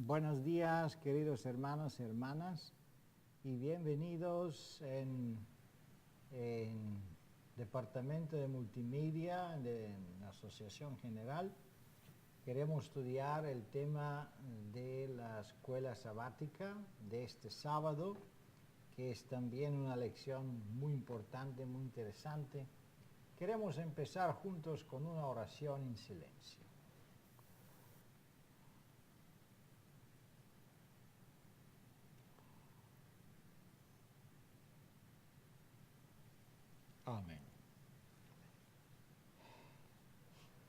Buenos días, queridos hermanos y hermanas, y bienvenidos en Departamento de Multimedia de la Asociación General. Queremos estudiar el tema de la escuela sabática de este sábado, que es también una lección muy importante, muy interesante. Queremos empezar juntos con una oración en silencio. Amén.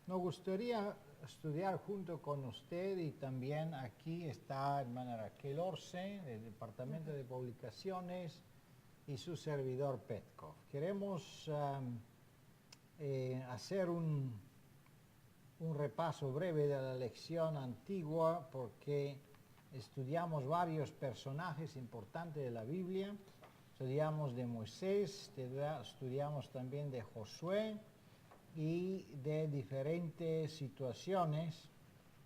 Nos gustaría estudiar junto con usted, y también aquí está hermana Raquel Orce del Departamento de Publicaciones y su servidor Petkov. Queremos hacer un repaso breve de la lección antigua, porque estudiamos varios personajes importantes de la Biblia. Estudiamos de Moisés, estudiamos también de Josué y de diferentes situaciones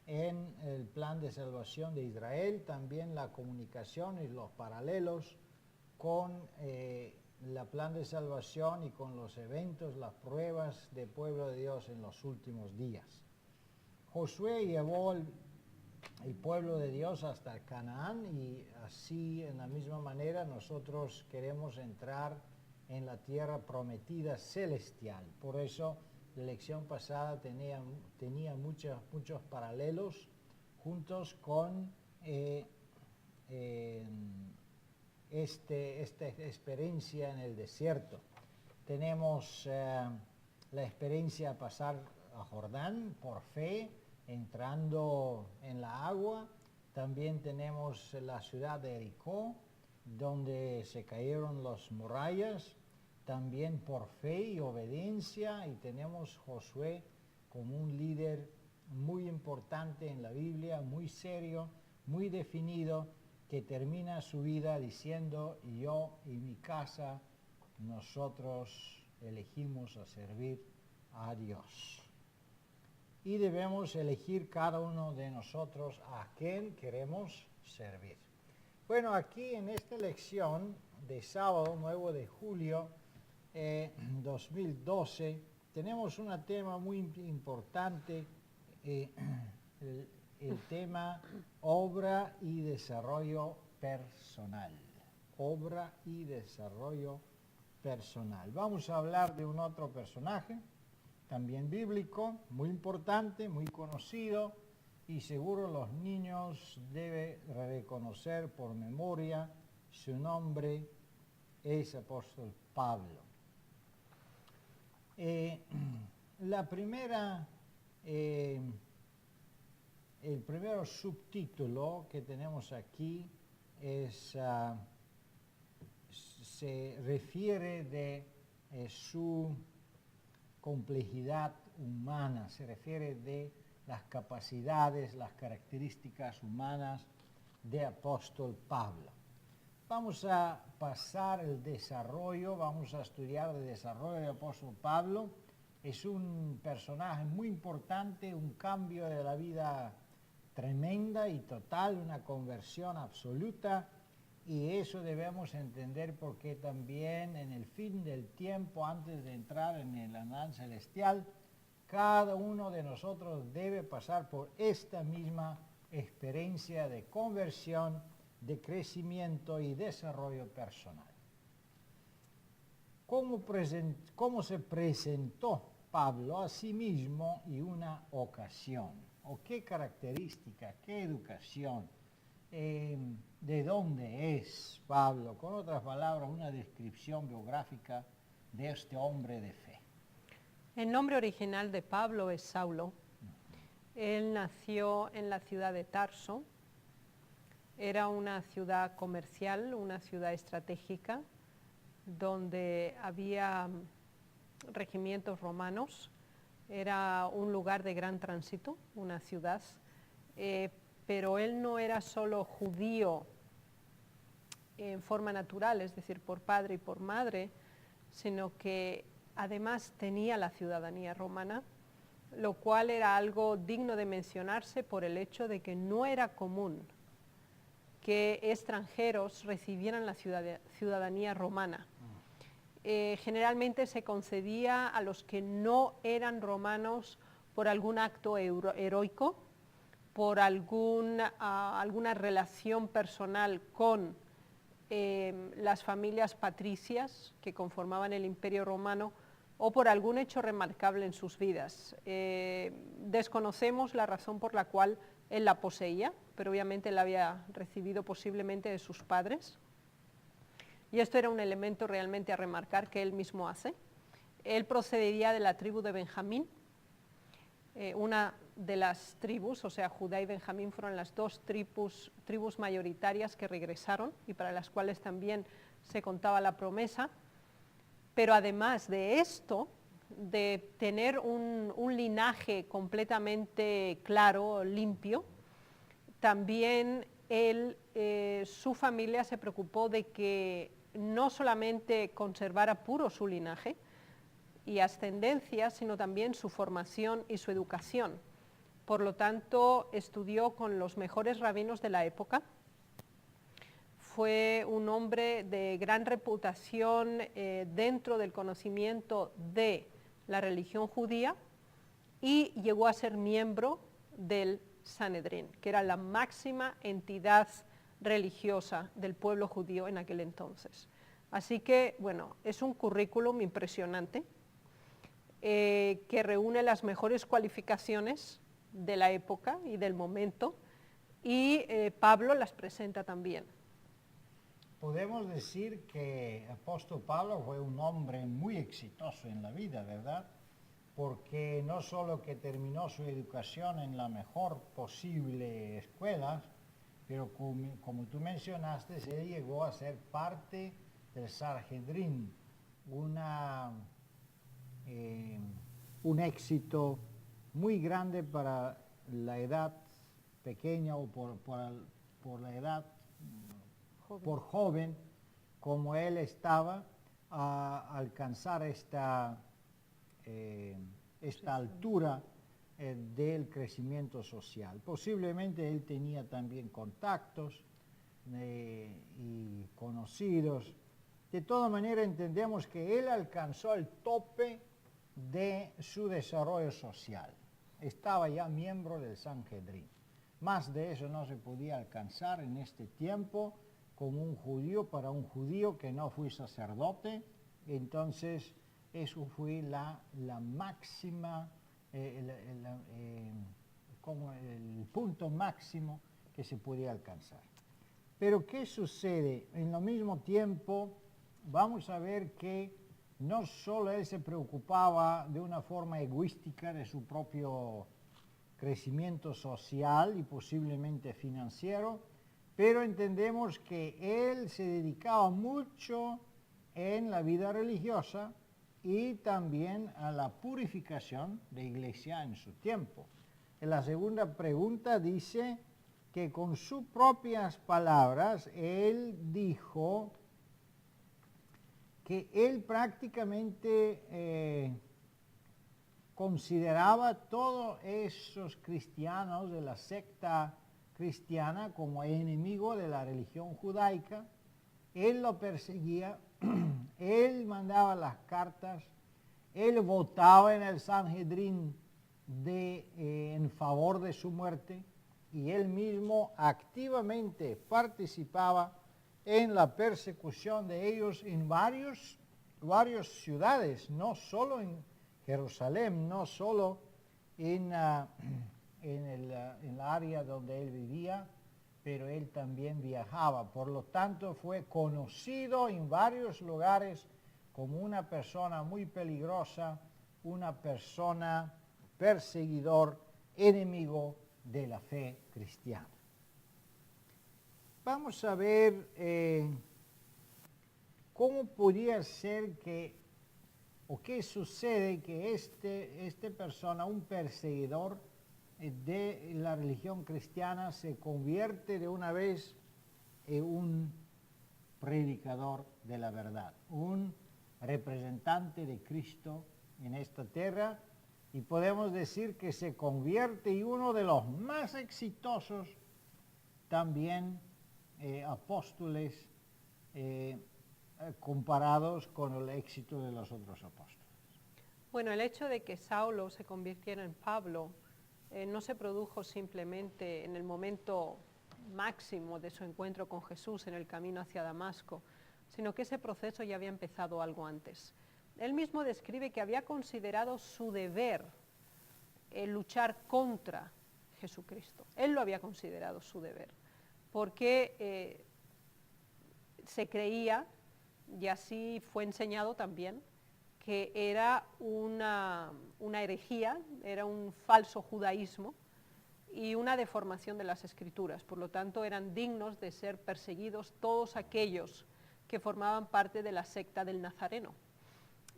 en el plan de salvación de Israel, también la comunicación y los paralelos con la plan de salvación y con los eventos, las pruebas del pueblo de Dios en los últimos días. Josué llevó el pueblo de Dios hasta Canaán, y así en la misma manera nosotros queremos entrar en la tierra prometida celestial. Por eso la lección pasada tenía muchos paralelos juntos con esta experiencia en el desierto. Tenemos la experiencia de pasar a Jordán por fe, entrando en la agua. También tenemos la ciudad de Jericó, donde se cayeron las murallas, también por fe y obediencia. Y tenemos Josué como un líder muy importante en la Biblia, muy serio, muy definido, que termina su vida diciendo: yo y mi casa, nosotros elegimos a servir a Dios. Y debemos elegir cada uno de nosotros a quién queremos servir. Bueno, aquí en esta lección de sábado 9 de julio 2012, tenemos un tema muy importante, el tema obra y desarrollo personal. Obra y desarrollo personal. Vamos a hablar de un otro personaje, también bíblico, muy importante, muy conocido, y seguro los niños deben reconocer por memoria. Su nombre es apóstol Pablo. El primer subtítulo que tenemos aquí se refiere de su complejidad humana, se refiere de las capacidades, las características humanas de apóstol Pablo. Vamos a pasar el desarrollo, vamos a estudiar el desarrollo del apóstol Pablo. Es un personaje muy importante, un cambio de la vida tremenda y total, una conversión absoluta. Y eso debemos entender, porque también en el fin del tiempo, antes de entrar en el anán celestial, cada uno de nosotros debe pasar por esta misma experiencia de conversión, de crecimiento y desarrollo personal. ¿Cómo se presentó Pablo a sí mismo y una ocasión? ¿O qué característica, qué educación? ¿De dónde es Pablo? Con otras palabras, una descripción biográfica de este hombre de fe. El nombre original de Pablo es Saulo. Él nació en la ciudad de Tarso. Era una ciudad comercial, una ciudad estratégica, donde había regimientos romanos. Era un lugar de gran tránsito, una ciudad. Pero él no era solo judío en forma natural, es decir, por padre y por madre, sino que además tenía la ciudadanía romana, lo cual era algo digno de mencionarse por el hecho de que no era común que extranjeros recibieran la ciudadanía romana. Generalmente se concedía a los que no eran romanos por algún acto heroico, por alguna relación personal con las familias patricias que conformaban el Imperio Romano, o por algún hecho remarcable en sus vidas. Desconocemos la razón por la cual él la poseía, pero obviamente la había recibido posiblemente de sus padres. Y esto era un elemento realmente a remarcar que él mismo hace. Él procedería de la tribu de Benjamín, una de las tribus, o sea, Judá y Benjamín fueron las dos tribus mayoritarias que regresaron y para las cuales también se contaba la promesa. Pero además de esto, de tener un linaje completamente claro, limpio, también su familia se preocupó de que no solamente conservara puro su linaje y ascendencia, sino también su formación y su educación. Por lo tanto, estudió con los mejores rabinos de la época. Fue un hombre de gran reputación dentro del conocimiento de la religión judía y llegó a ser miembro del Sanedrín, que era la máxima entidad religiosa del pueblo judío en aquel entonces. Así que, bueno, es un currículum impresionante que reúne las mejores cualificaciones de la época y del momento, y Pablo las presenta también. Podemos decir que el apóstol Pablo fue un hombre muy exitoso en la vida, ¿verdad? Porque no solo que terminó su educación en la mejor posible escuela, pero como tú mencionaste, él llegó a ser parte del Sanedrín, un éxito muy grande para la edad pequeña o por la edad por joven, como él estaba, a alcanzar esta altura del crecimiento social. Posiblemente él tenía también contactos y conocidos. De toda manera entendemos que él alcanzó el tope de su desarrollo social. Estaba ya miembro del Sanedrín. Más de eso no se podía alcanzar en este tiempo como un judío, para un judío que no fue sacerdote. Entonces eso fue la máxima, como el punto máximo que se podía alcanzar. Pero ¿qué sucede? En lo mismo tiempo vamos a ver que no solo él se preocupaba de una forma egoística de su propio crecimiento social y posiblemente financiero, pero entendemos que él se dedicaba mucho en la vida religiosa y también a la purificación de la iglesia en su tiempo. En la segunda pregunta dice que con sus propias palabras él dijo que él prácticamente consideraba todos esos cristianos de la secta cristiana como enemigo de la religión judaica. Él lo perseguía, él mandaba las cartas, él votaba en el Sanedrín en favor de su muerte, y él mismo activamente participaba en la persecución de ellos en varias ciudades, no solo en Jerusalén, no solo en la área donde él vivía, pero él también viajaba. Por lo tanto, fue conocido en varios lugares como una persona muy peligrosa, una persona perseguidor, enemigo de la fe cristiana. Vamos a ver cómo podría ser o qué sucede que esta persona, un perseguidor de la religión cristiana, se convierte de una vez en un predicador de la verdad, un representante de Cristo en esta tierra, y podemos decir que se convierte en uno de los más exitosos también apóstoles comparados con el éxito de los otros apóstoles? Bueno, el hecho de que Saulo se convirtiera en Pablo no se produjo simplemente en el momento máximo de su encuentro con Jesús en el camino hacia Damasco, sino que ese proceso ya había empezado algo antes. Él mismo describe que había considerado su deber luchar contra Jesucristo. Él lo había considerado su deber, porque se creía, y así fue enseñado también, que era una herejía, era un falso judaísmo y una deformación de las Escrituras. Por lo tanto, eran dignos de ser perseguidos todos aquellos que formaban parte de la secta del Nazareno.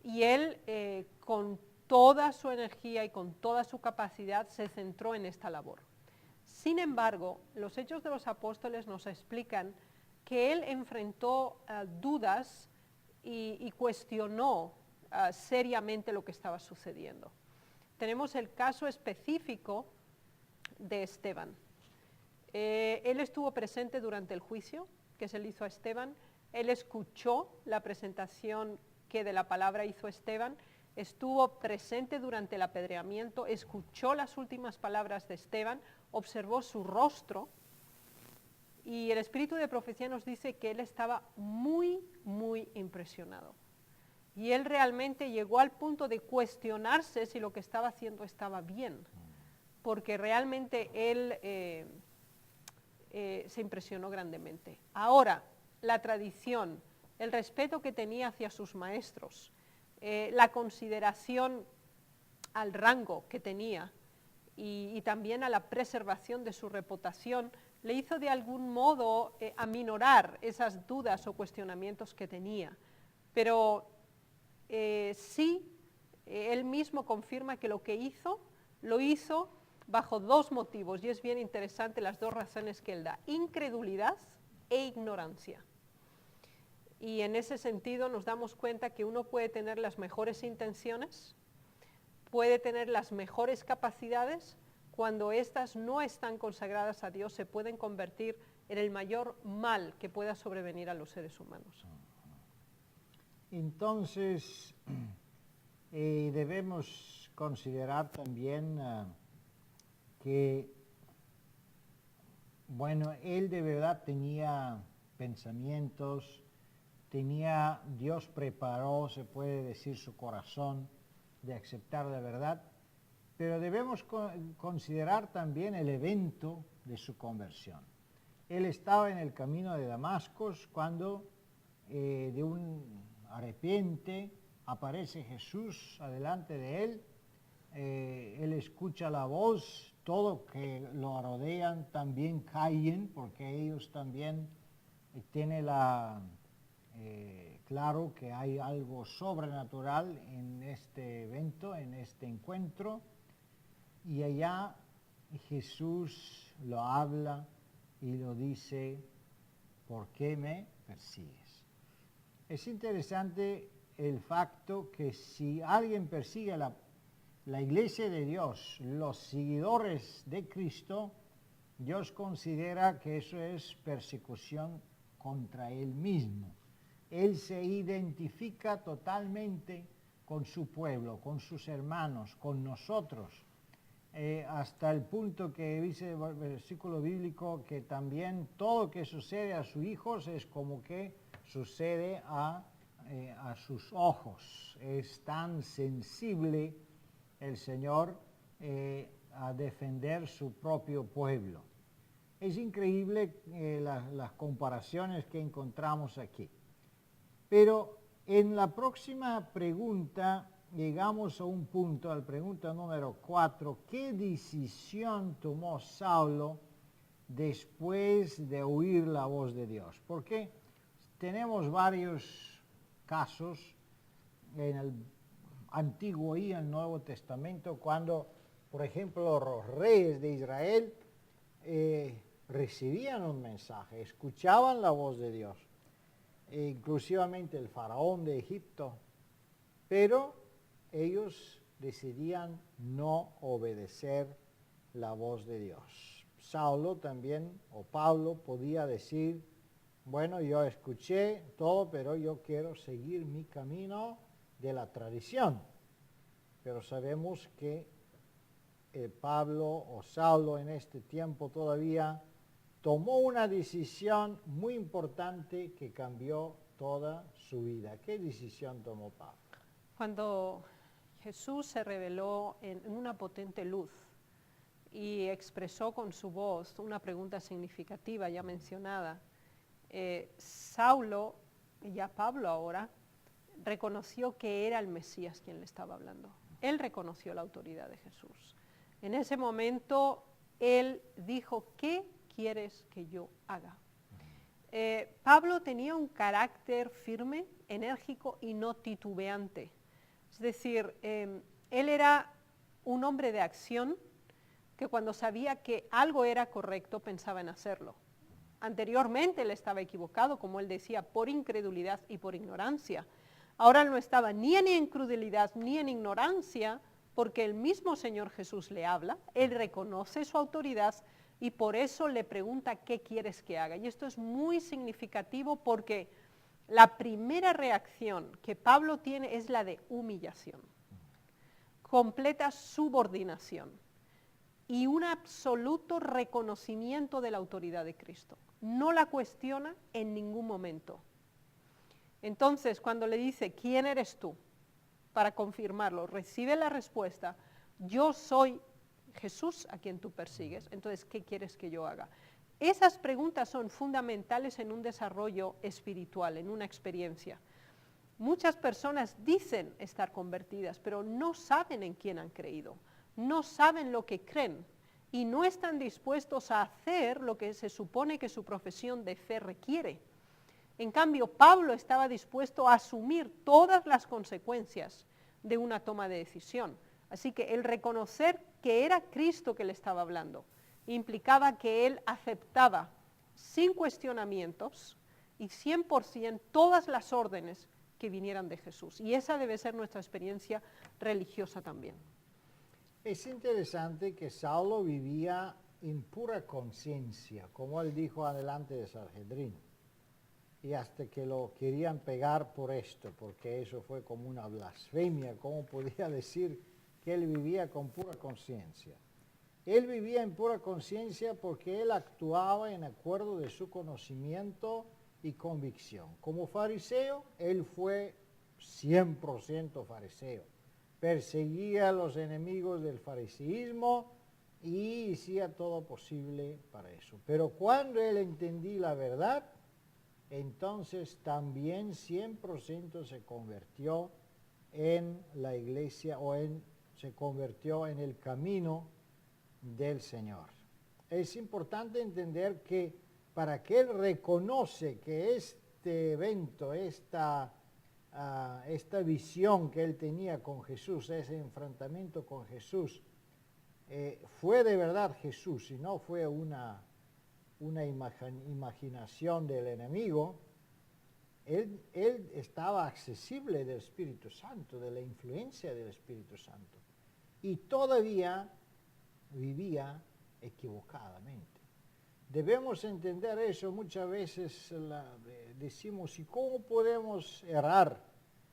Y él, con toda su energía y con toda su capacidad, se centró en esta labor. Sin embargo, los Hechos de los Apóstoles nos explican que él enfrentó dudas y cuestionó seriamente lo que estaba sucediendo. Tenemos el caso específico de Esteban. Él estuvo presente durante el juicio que se le hizo a Esteban. Él escuchó la presentación que de la palabra hizo Esteban, estuvo presente durante el apedreamiento, escuchó las últimas palabras de Esteban, observó su rostro, y el espíritu de profecía nos dice que él estaba muy, muy impresionado. Y él realmente llegó al punto de cuestionarse si lo que estaba haciendo estaba bien, porque realmente él se impresionó grandemente. Ahora, la tradición, el respeto que tenía hacia sus maestros, la consideración al rango que tenía y también a la preservación de su reputación, le hizo de algún modo aminorar esas dudas o cuestionamientos que tenía. Pero sí, él mismo confirma que lo que hizo, lo hizo bajo dos motivos, y es bien interesante las dos razones que él da: incredulidad e ignorancia. Y en ese sentido nos damos cuenta que uno puede tener las mejores intenciones, puede tener las mejores capacidades, cuando éstas no están consagradas a Dios, se pueden convertir en el mayor mal que pueda sobrevenir a los seres humanos. Entonces, debemos considerar también que, bueno, él de verdad tenía pensamientos, Dios preparó, se puede decir, su corazón de aceptar la verdad, pero debemos considerar también el evento de su conversión. Él estaba en el camino de Damasco cuando de un arrepiente aparece Jesús adelante de él, él escucha la voz, todo que lo rodean también caen, porque ellos también tienen claro que hay algo sobrenatural en este evento, en este encuentro, y allá Jesús lo habla y lo dice: ¿por qué me persigues? Es interesante el facto que si alguien persigue la iglesia de Dios, los seguidores de Cristo, Dios considera que eso es persecución contra Él mismo. Él se identifica totalmente con su pueblo, con sus hermanos, con nosotros, hasta el punto que dice el versículo bíblico que también todo que sucede a sus hijos es como que sucede a sus ojos. Es tan sensible el Señor a defender su propio pueblo. Es increíble las comparaciones que encontramos aquí. Pero en la próxima pregunta llegamos a un punto, a la pregunta número 4. ¿Qué decisión tomó Saulo después de oír la voz de Dios? Porque tenemos varios casos en el Antiguo y el Nuevo Testamento cuando, por ejemplo, los reyes de Israel recibían un mensaje, escuchaban la voz de Dios, inclusivamente el faraón de Egipto, pero ellos decidían no obedecer la voz de Dios. Saulo también, o Pablo, podía decir: bueno, yo escuché todo, pero yo quiero seguir mi camino de la tradición. Pero sabemos que Pablo o Saulo en este tiempo todavía tomó una decisión muy importante que cambió toda su vida. ¿Qué decisión tomó Pablo? Cuando Jesús se reveló en una potente luz y expresó con su voz una pregunta significativa ya mencionada, Saulo, y ya Pablo ahora, reconoció que era el Mesías quien le estaba hablando. Él reconoció la autoridad de Jesús. En ese momento, él dijo, ¿qué quieres que yo haga? Pablo tenía un carácter firme, enérgico y no titubeante. Es decir, él era un hombre de acción que cuando sabía que algo era correcto pensaba en hacerlo. Anteriormente él estaba equivocado, como él decía, por incredulidad y por ignorancia. Ahora no estaba ni en incredulidad ni en ignorancia, porque el mismo Señor Jesús le habla, él reconoce su autoridad y por eso le pregunta qué quieres que haga. Y esto es muy significativo porque la primera reacción que Pablo tiene es la de humillación, completa subordinación y un absoluto reconocimiento de la autoridad de Cristo. No la cuestiona en ningún momento. Entonces, cuando le dice, ¿quién eres tú? Para confirmarlo, recibe la respuesta, yo soy Jesús a quien tú persigues, entonces, ¿qué quieres que yo haga? Esas preguntas son fundamentales en un desarrollo espiritual, en una experiencia. Muchas personas dicen estar convertidas, pero no saben en quién han creído, no saben lo que creen y no están dispuestos a hacer lo que se supone que su profesión de fe requiere. En cambio, Pablo estaba dispuesto a asumir todas las consecuencias de una toma de decisión. Así que el reconocer que era Cristo que le estaba hablando implicaba que él aceptaba sin cuestionamientos y 100% todas las órdenes que vinieran de Jesús. Y esa debe ser nuestra experiencia religiosa también. Es interesante que Saulo vivía en pura conciencia, como él dijo adelante de Sanhedrin. Y hasta que lo querían pegar por esto, porque eso fue como una blasfemia, ¿cómo podía decir que él vivía con pura conciencia? Él vivía en pura conciencia porque él actuaba en acuerdo de su conocimiento y convicción. Como fariseo, él fue 100% fariseo. Perseguía a los enemigos del fariseísmo y hacía todo posible para eso. Pero cuando él entendí la verdad, entonces también 100% se convirtió en la iglesia se convirtió en el camino del Señor. Es importante entender que para que él reconoce que este evento, esta visión que él tenía con Jesús, ese enfrentamiento con Jesús, fue de verdad Jesús y no fue una imaginación del enemigo, él estaba accesible del Espíritu Santo, de la influencia del Espíritu Santo, y todavía vivía equivocadamente. Debemos entender eso. Muchas veces decimos, ¿y cómo podemos errar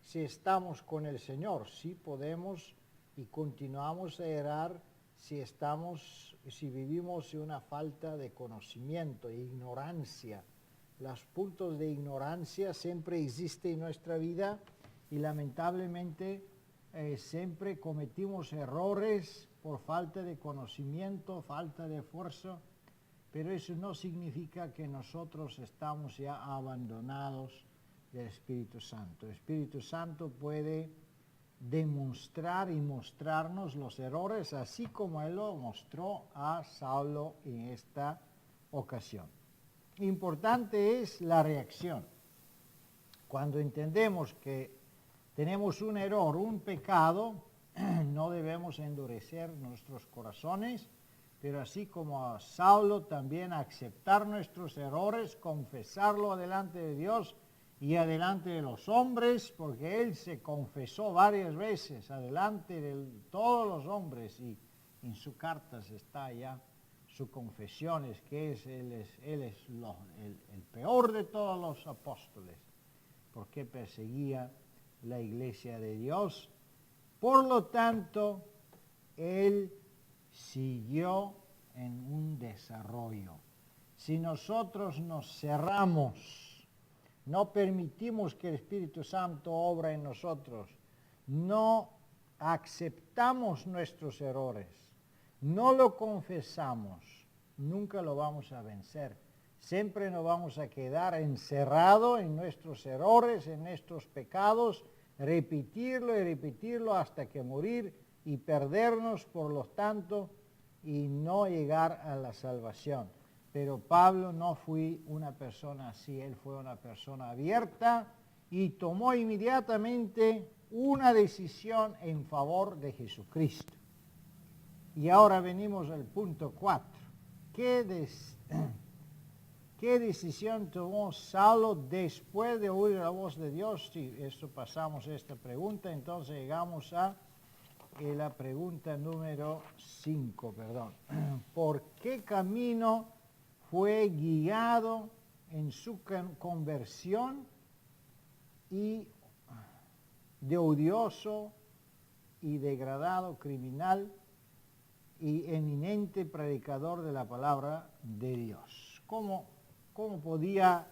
si estamos con el Señor? Sí podemos y continuamos a errar si vivimos en una falta de conocimiento e ignorancia. Los puntos de ignorancia siempre existen en nuestra vida y lamentablemente siempre cometimos errores por falta de conocimiento, falta de esfuerzo, pero eso no significa que nosotros estamos ya abandonados del Espíritu Santo. El Espíritu Santo puede demostrar y mostrarnos los errores, así como él lo mostró a Saulo en esta ocasión. Importante es la reacción. Cuando entendemos que tenemos un error, un pecado, no debemos endurecer nuestros corazones, pero así como a Saulo también aceptar nuestros errores, confesarlo delante de Dios y adelante de los hombres, porque él se confesó varias veces adelante de todos los hombres y en sus cartas está ya su confesión es que Él es el peor de todos los apóstoles, porque perseguía la iglesia de Dios. Por lo tanto, Él siguió en un desarrollo. Si nosotros nos cerramos, no permitimos que el Espíritu Santo obra en nosotros, no aceptamos nuestros errores, no lo confesamos, nunca lo vamos a vencer. Siempre nos vamos a quedar encerrados en nuestros errores, en nuestros pecados, repetirlo y repetirlo hasta que morir y perdernos, por lo tanto, y no llegar a la salvación. Pero Pablo no fue una persona así, él fue una persona abierta y tomó inmediatamente una decisión en favor de Jesucristo. Y ahora venimos al punto 4. ¿Qué decisión tomó Saulo después de oír la voz de Dios? Si esto pasamos esta pregunta, entonces llegamos a la pregunta número 5, perdón. ¿Por qué camino fue guiado en su conversión y de odioso y degradado criminal y eminente predicador de la palabra de Dios? ¿Cómo podía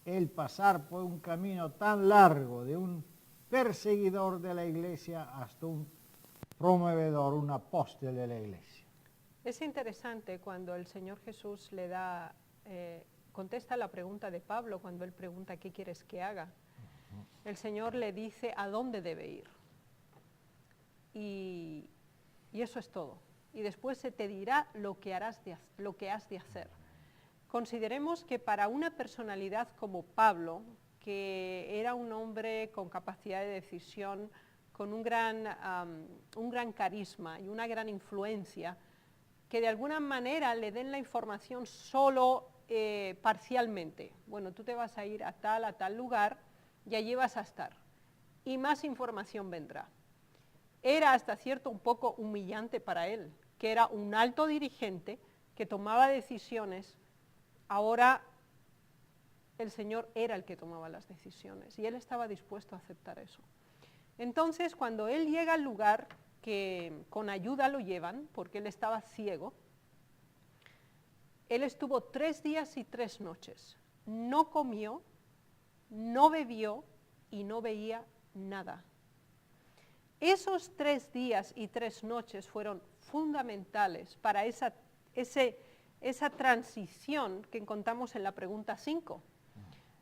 él pasar por un camino tan largo de un perseguidor de la iglesia hasta un promovedor, un apóstol de la iglesia? Es interesante cuando el Señor Jesús le da, contesta la pregunta de Pablo cuando él pregunta ¿qué quieres que haga? El Señor le dice a dónde debe ir. Y eso es todo. Y después se te dirá lo que has de hacer. Consideremos que para una personalidad como Pablo, que era un hombre con capacidad de decisión, con un gran carisma y una gran influencia, que de alguna manera le den la información solo parcialmente. Bueno, tú te vas a ir a tal lugar y allí vas a estar. Y más información vendrá. Era hasta cierto un poco humillante para él, que era un alto dirigente que tomaba decisiones. Ahora el Señor era el que tomaba las decisiones y él estaba dispuesto a aceptar eso. Entonces, cuando él llega al lugar que con ayuda lo llevan, porque él estaba ciego, él estuvo 3 días y 3 noches. No comió, no bebió y no veía nada. Esos 3 días y 3 noches fueron fundamentales para esa transición que encontramos en la pregunta 5.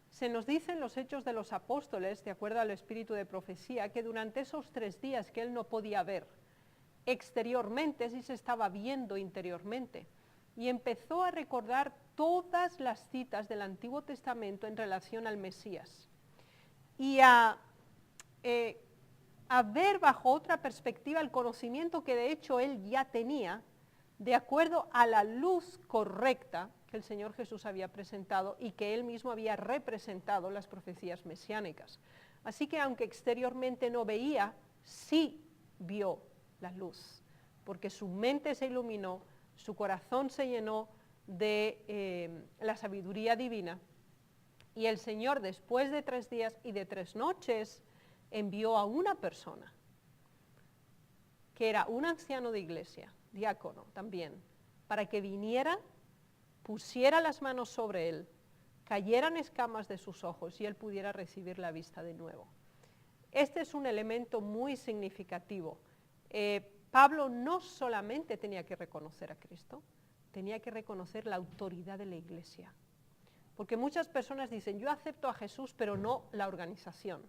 Se nos dice en los Hechos de los Apóstoles, de acuerdo al espíritu de profecía, que durante esos 3 días que él no podía ver exteriormente, sí se estaba viendo interiormente, y empezó a recordar todas las citas del Antiguo Testamento en relación al Mesías, y a ver bajo otra perspectiva el conocimiento que de hecho él ya tenía, de acuerdo a la luz correcta que el Señor Jesús había presentado y que él mismo había representado las profecías mesiánicas. Así que aunque exteriormente no veía, sí vio la luz, porque su mente se iluminó, su corazón se llenó de la sabiduría divina, y el Señor, después de 3 días y de 3 noches, envió a una persona, que era un anciano de iglesia, diácono también, para que viniera, pusiera las manos sobre él, cayeran escamas de sus ojos y él pudiera recibir la vista de nuevo. Este es un elemento muy significativo. Pablo no solamente tenía que reconocer a Cristo, tenía que reconocer la autoridad de la iglesia. Porque muchas personas dicen, yo acepto a Jesús, pero no la organización.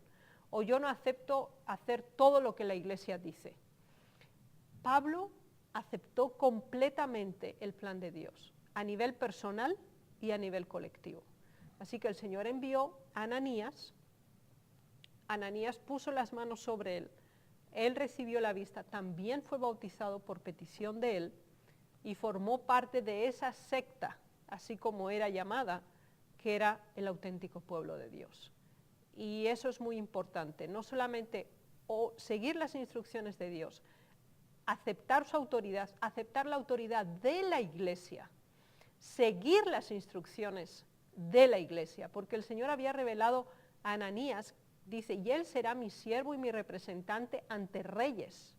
O yo no acepto hacer todo lo que la iglesia dice. Pablo aceptó completamente el plan de Dios, a nivel personal y a nivel colectivo. Así que el Señor envió a Ananías. Ananías puso las manos sobre él recibió la vista, también fue bautizado por petición de él y formó parte de esa secta, así como era llamada, que era el auténtico pueblo de Dios. Y eso es muy importante, no solamente seguir las instrucciones de Dios, aceptar su autoridad, aceptar la autoridad de la iglesia, seguir las instrucciones de la iglesia, porque el Señor había revelado a Ananías, dice, y él será mi siervo y mi representante ante reyes.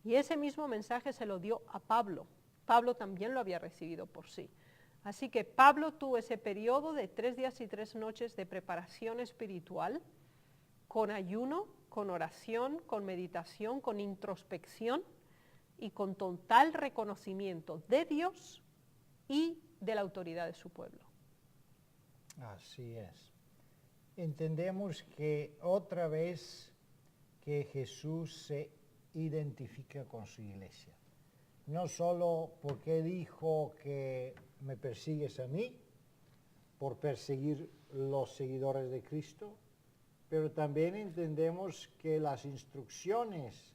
Y ese mismo mensaje se lo dio a Pablo. Pablo también lo había recibido por sí. Así que Pablo tuvo ese periodo de 3 días y 3 noches de preparación espiritual, con ayuno, con oración, con meditación, con introspección y con total reconocimiento de Dios y de la autoridad de su pueblo. Así es. Entendemos que otra vez que Jesús se identifica con su iglesia. No solo porque dijo que me persigues a mí, por perseguir los seguidores de Cristo, pero también entendemos que las instrucciones,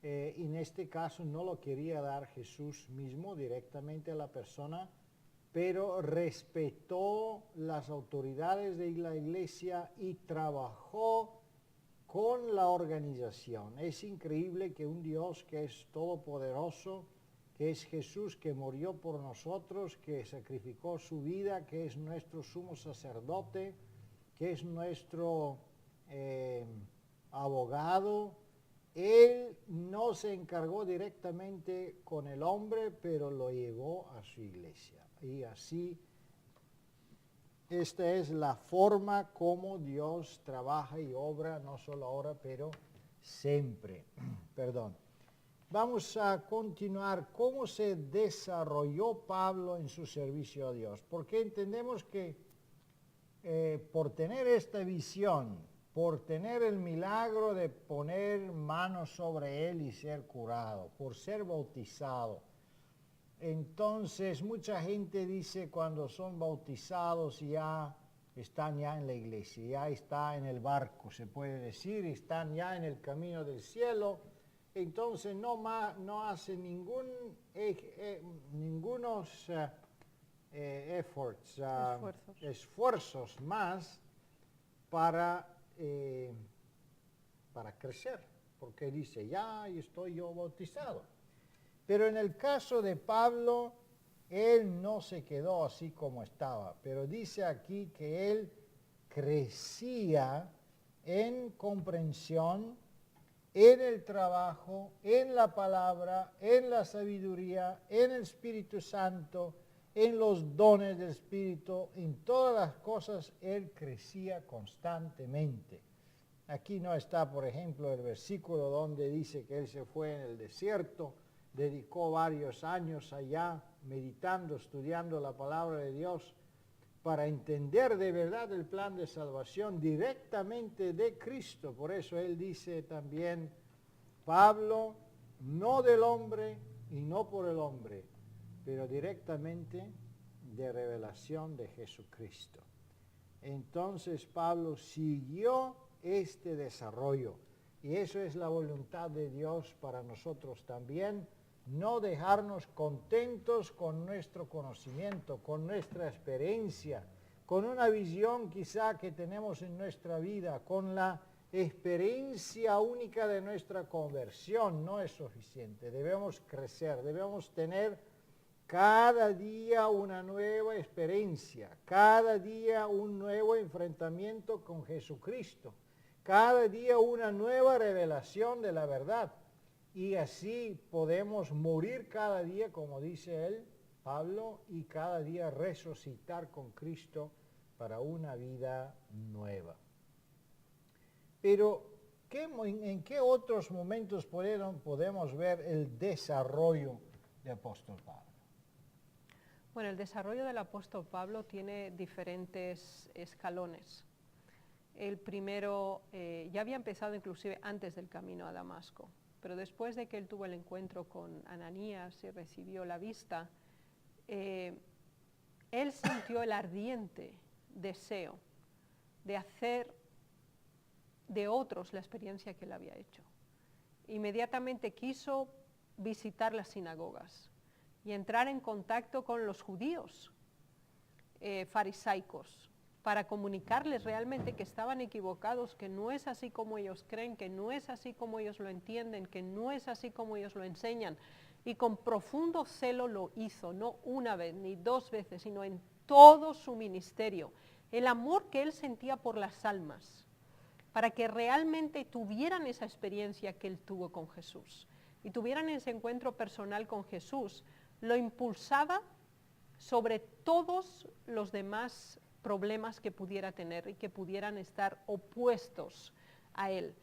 en este caso no lo quería dar Jesús mismo directamente a la persona, pero respetó las autoridades de la iglesia y trabajó con la organización. Es increíble que un Dios que es todopoderoso, que es Jesús, que murió por nosotros, que sacrificó su vida, que es nuestro sumo sacerdote, que es nuestro abogado, él no se encargó directamente con el hombre, pero lo llevó a su iglesia. Y así, esta es la forma como Dios trabaja y obra, no solo ahora, pero siempre. Perdón. Vamos a continuar cómo se desarrolló Pablo en su servicio a Dios, porque entendemos que por tener esta visión, por tener el milagro de poner manos sobre él y ser curado, por ser bautizado, entonces mucha gente dice cuando son bautizados ya están ya en la iglesia, ya está en el barco, se puede decir, están ya en el camino del cielo. Entonces no hace ningunos esfuerzos más para crecer, porque dice, ya estoy yo bautizado. Pero en el caso de Pablo, él no se quedó así como estaba, pero dice aquí que él crecía en comprensión, en el trabajo, en la palabra, en la sabiduría, en el Espíritu Santo, en los dones del Espíritu, en todas las cosas, él crecía constantemente. Aquí no está, por ejemplo, el versículo donde dice que él se fue en el desierto, dedicó varios años allá meditando, estudiando la palabra de Dios, para entender de verdad el plan de salvación directamente de Cristo. Por eso él dice también, Pablo, no del hombre y no por el hombre, pero directamente de revelación de Jesucristo. Entonces Pablo siguió este desarrollo, y eso es la voluntad de Dios para nosotros también, no dejarnos contentos con nuestro conocimiento, con nuestra experiencia, con una visión quizá que tenemos en nuestra vida, con la experiencia única de nuestra conversión. No es suficiente, debemos crecer, debemos tener cada día una nueva experiencia, cada día un nuevo enfrentamiento con Jesucristo, cada día una nueva revelación de la verdad. Y así podemos morir cada día, como dice él, Pablo, y cada día resucitar con Cristo para una vida nueva. Pero, ¿en qué otros momentos podemos ver el desarrollo del apóstol Pablo? Bueno, el desarrollo del apóstol Pablo tiene diferentes escalones. El primero ya había empezado inclusive antes del camino a Damasco, pero después de que él tuvo el encuentro con Ananías y recibió la vista, él sintió el ardiente deseo de hacer de otros la experiencia que él había hecho. Inmediatamente quiso visitar las sinagogas y entrar en contacto con los judíos farisaicos, para comunicarles realmente que estaban equivocados, que no es así como ellos creen, que no es así como ellos lo entienden, que no es así como ellos lo enseñan. y con profundo celo lo hizo, no una vez ni dos veces, sino en todo su ministerio. El amor que él sentía por las almas, para que realmente tuvieran esa experiencia que él tuvo con Jesús y tuvieran ese encuentro personal con Jesús, lo impulsaba sobre todos los demás problemas que pudiera tener y que pudieran estar opuestos a él.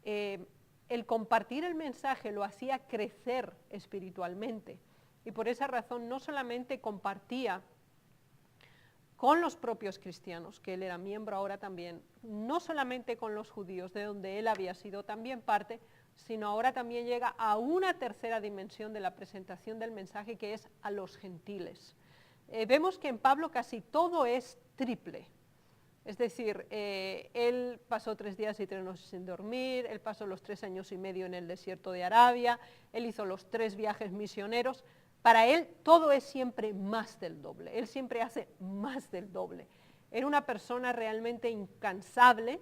El compartir el mensaje lo hacía crecer espiritualmente y por esa razón no solamente compartía con los propios cristianos, que él era miembro ahora también, no solamente con los judíos, de donde él había sido también parte, sino ahora también llega a una tercera dimensión de la presentación del mensaje, que es a los gentiles. Vemos que en Pablo casi todo es triple. Es decir, él pasó 3 días y 3 noches sin dormir, él pasó los 3 años y medio en el desierto de Arabia, él hizo los 3 viajes misioneros. Para él todo es siempre más del doble, él siempre hace más del doble. Era una persona realmente incansable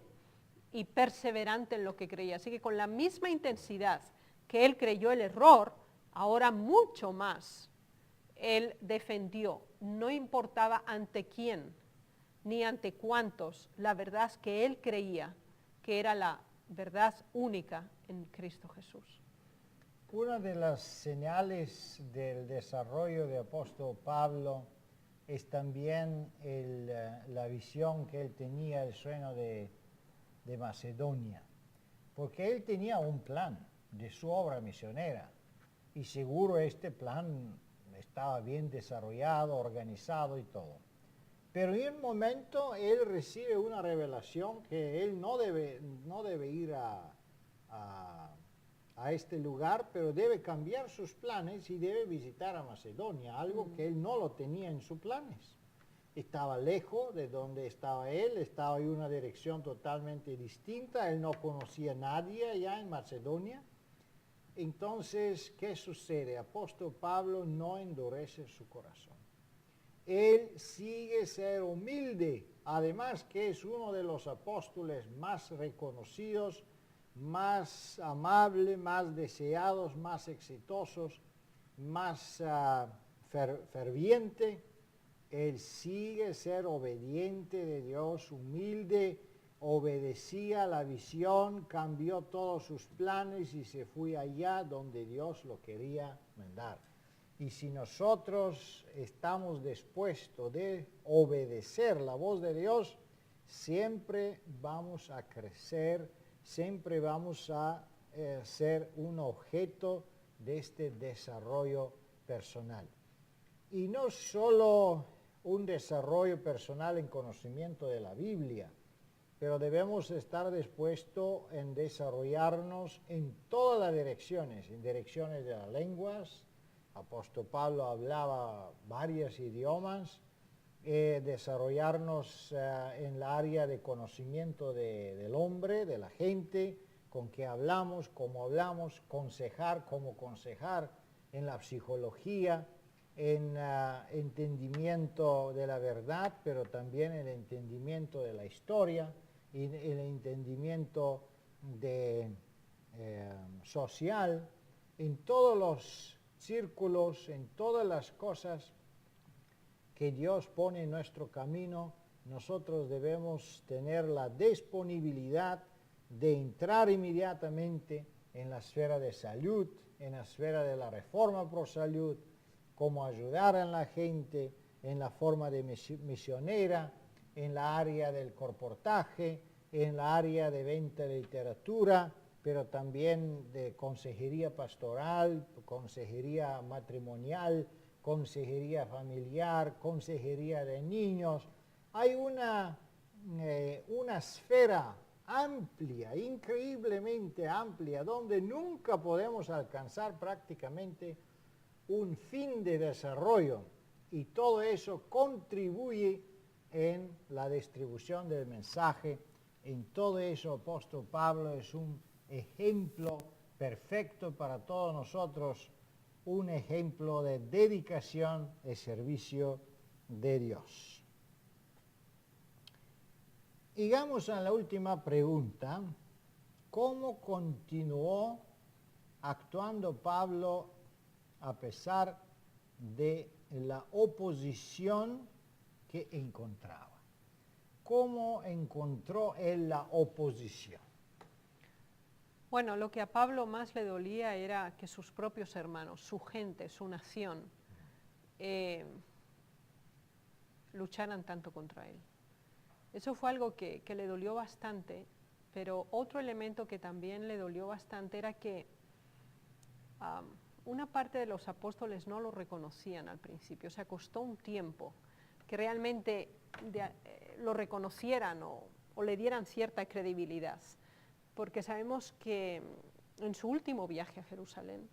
y perseverante en lo que creía. Así que con la misma intensidad que él creyó el error, ahora mucho más él defendió, no importaba ante quién ni ante cuántos, la verdad que él creía que era la verdad única en Cristo Jesús. Una de las señales del desarrollo de apóstol Pablo es también la visión que él tenía, el sueño de Macedonia, porque él tenía un plan de su obra misionera y seguro este plan estaba bien desarrollado, organizado y todo. Pero en un momento él recibe una revelación que él no debe ir a este lugar, pero debe cambiar sus planes y debe visitar a Macedonia, algo que él no lo tenía en sus planes. Estaba lejos de donde estaba él, estaba en una dirección totalmente distinta, él no conocía a nadie allá en Macedonia. Entonces, ¿qué sucede? Apóstol Pablo no endurece su corazón. Él sigue ser humilde, además que es uno de los apóstoles más reconocidos, más amables, más deseados, más exitosos, más ferviente. Él sigue ser obediente de Dios, humilde, obedecía la visión, cambió todos sus planes y se fue allá donde Dios lo quería mandar. Y si nosotros estamos dispuestos de obedecer la voz de Dios, siempre vamos a crecer, siempre vamos a ser un objeto de este desarrollo personal. Y no solo un desarrollo personal en conocimiento de la Biblia, pero debemos estar dispuestos en desarrollarnos en todas las direcciones, en direcciones de las lenguas. Apóstol Pablo hablaba varios idiomas, desarrollarnos en la área de conocimiento del hombre, de la gente, con qué hablamos, cómo hablamos, cómo aconsejar en la psicología, en entendimiento de la verdad, pero también el entendimiento de la historia, y el entendimiento social, en todos los círculos, en todas las cosas que Dios pone en nuestro camino, nosotros debemos tener la disponibilidad de entrar inmediatamente en la esfera de salud, en la esfera de la reforma pro salud, cómo ayudar a la gente en la forma de misionera, en la área del colportaje, en la área de venta de literatura, pero también de consejería pastoral, consejería matrimonial, consejería familiar, consejería de niños. Hay una esfera amplia, increíblemente amplia, donde nunca podemos alcanzar prácticamente un fin de desarrollo, y todo eso contribuye en la distribución del mensaje. En todo eso, apóstol Pablo es un ejemplo perfecto para todos nosotros, un ejemplo de dedicación y servicio de Dios. Llegamos a la última pregunta: ¿cómo continuó actuando Pablo a pesar de la oposición que encontraba. ¿Cómo encontró él la oposición? Bueno, lo que a Pablo más le dolía era que sus propios hermanos, su gente, su nación, lucharan tanto contra él. Eso fue algo que le dolió bastante, pero otro elemento que también le dolió bastante era que una parte de los apóstoles no lo reconocían al principio. O sea, costó un tiempo que realmente lo reconocieran o le dieran cierta credibilidad. Porque sabemos que en su último viaje a Jerusalén,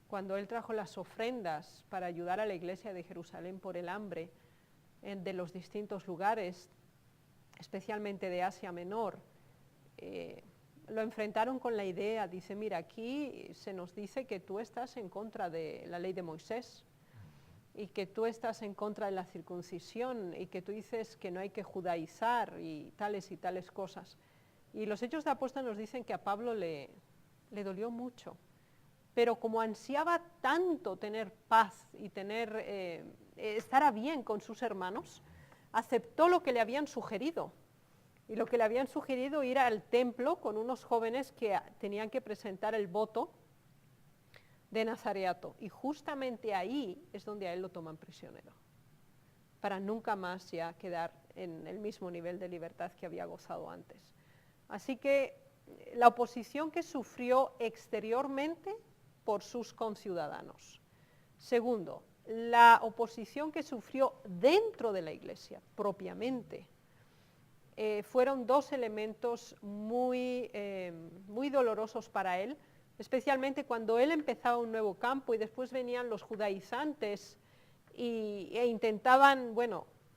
cuando él trajo las ofrendas para ayudar a la iglesia de Jerusalén por el hambre de los distintos lugares, especialmente de Asia Menor, lo enfrentaron con la idea, dice, mira, aquí se nos dice que tú estás en contra de la ley de Moisés y que tú estás en contra de la circuncisión y que tú dices que no hay que judaizar y tales cosas. Y los Hechos de Apóstoles nos dicen que a Pablo le dolió mucho, pero como ansiaba tanto tener paz y estar a bien con sus hermanos, aceptó lo que le habían sugerido. Y lo que le habían sugerido ir al templo con unos jóvenes que tenían que presentar el voto de nazareato. Y justamente ahí es donde a él lo toman prisionero, para nunca más ya quedar en el mismo nivel de libertad que había gozado antes. Así que la oposición que sufrió exteriormente por sus conciudadanos. Segundo, la oposición que sufrió dentro de la iglesia propiamente. Fueron dos elementos muy dolorosos para él, especialmente cuando él empezaba un nuevo campo y después venían los judaizantes e intentaban,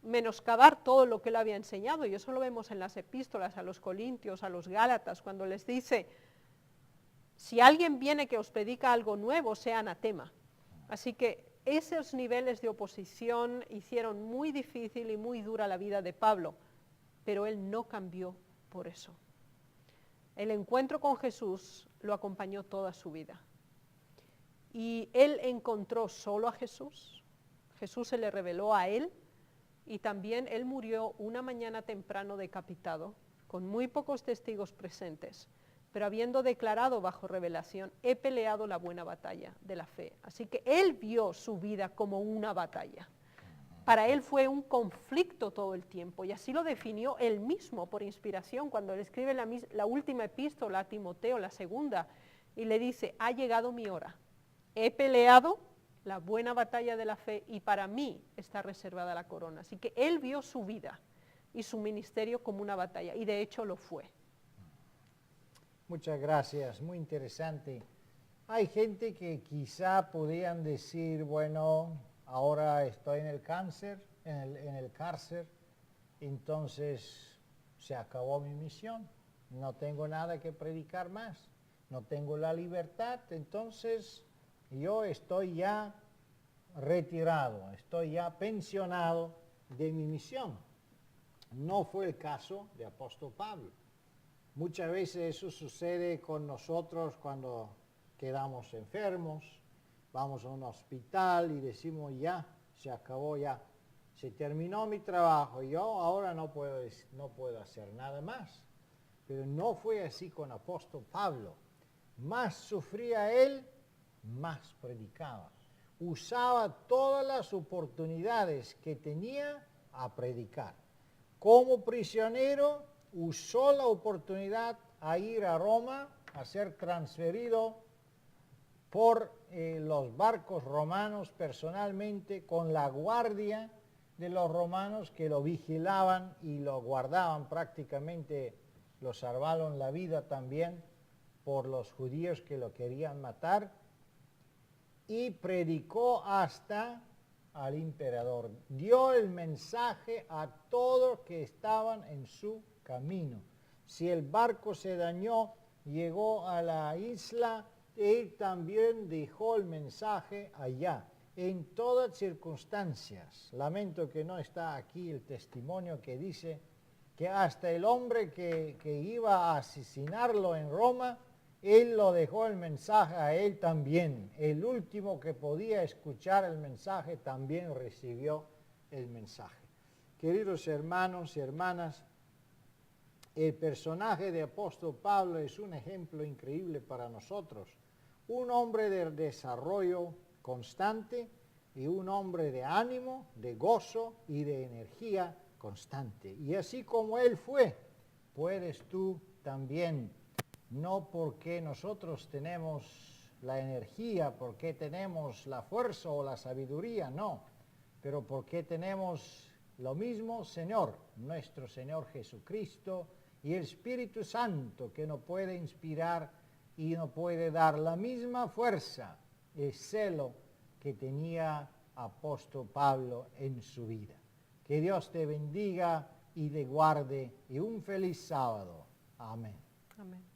menoscabar todo lo que él había enseñado, y eso lo vemos en las epístolas a los Corintios, a los Gálatas, cuando les dice, si alguien viene que os predica algo nuevo, sea anatema. Así que esos niveles de oposición hicieron muy difícil y muy dura la vida de Pablo, pero él no cambió por eso. El encuentro con Jesús lo acompañó toda su vida. Y él encontró solo a Jesús, Jesús se le reveló a él, y también él murió una mañana temprano decapitado, con muy pocos testigos presentes, pero habiendo declarado bajo revelación, he peleado la buena batalla de la fe. Así que él vio su vida como una batalla. Para él fue un conflicto todo el tiempo, y así lo definió él mismo por inspiración cuando le escribe la última epístola a Timoteo, la segunda, y le dice, ha llegado mi hora, he peleado la buena batalla de la fe y para mí está reservada la corona. Así que él vio su vida y su ministerio como una batalla, y de hecho lo fue. Muchas gracias, muy interesante. Hay gente que quizá podrían decir, bueno, ahora estoy en el cárcel, entonces se acabó mi misión, no tengo nada que predicar más, no tengo la libertad, entonces yo estoy ya retirado, estoy ya pensionado de mi misión. No fue el caso de apóstol Pablo. Muchas veces eso sucede con nosotros cuando quedamos enfermos, vamos a un hospital y decimos ya, se acabó ya, se terminó mi trabajo, yo ahora no puedo hacer nada más. Pero no fue así con apóstol Pablo. Más sufría él, más predicaba. Usaba todas las oportunidades que tenía a predicar. Como prisionero, usó la oportunidad a ir a Roma, a ser transferido por los barcos romanos personalmente, con la guardia de los romanos que lo vigilaban y lo guardaban prácticamente, lo salvaron la vida también por los judíos que lo querían matar, y predicó hasta al emperador. Dio el mensaje a todos que estaban en su camino. Si el barco se dañó, llegó a la isla, él también dejó el mensaje allá, en todas circunstancias. Lamento que no está aquí el testimonio que dice que hasta el hombre que iba a asesinarlo en Roma, Él lo dejó el mensaje a él también. El último que podía escuchar el mensaje también recibió el mensaje. Queridos hermanos y hermanas, el personaje de apóstol Pablo es un ejemplo increíble para nosotros. Un hombre de desarrollo constante y un hombre de ánimo, de gozo y de energía constante. Y así como él fue, puedes tú también. No porque nosotros tenemos la energía, porque tenemos la fuerza o la sabiduría, no, pero porque tenemos lo mismo Señor, nuestro Señor Jesucristo y el Espíritu Santo que nos puede inspirar y nos puede dar la misma fuerza, el celo que tenía apóstol Pablo en su vida. Que Dios te bendiga y te guarde y un feliz sábado. Amén. Amén.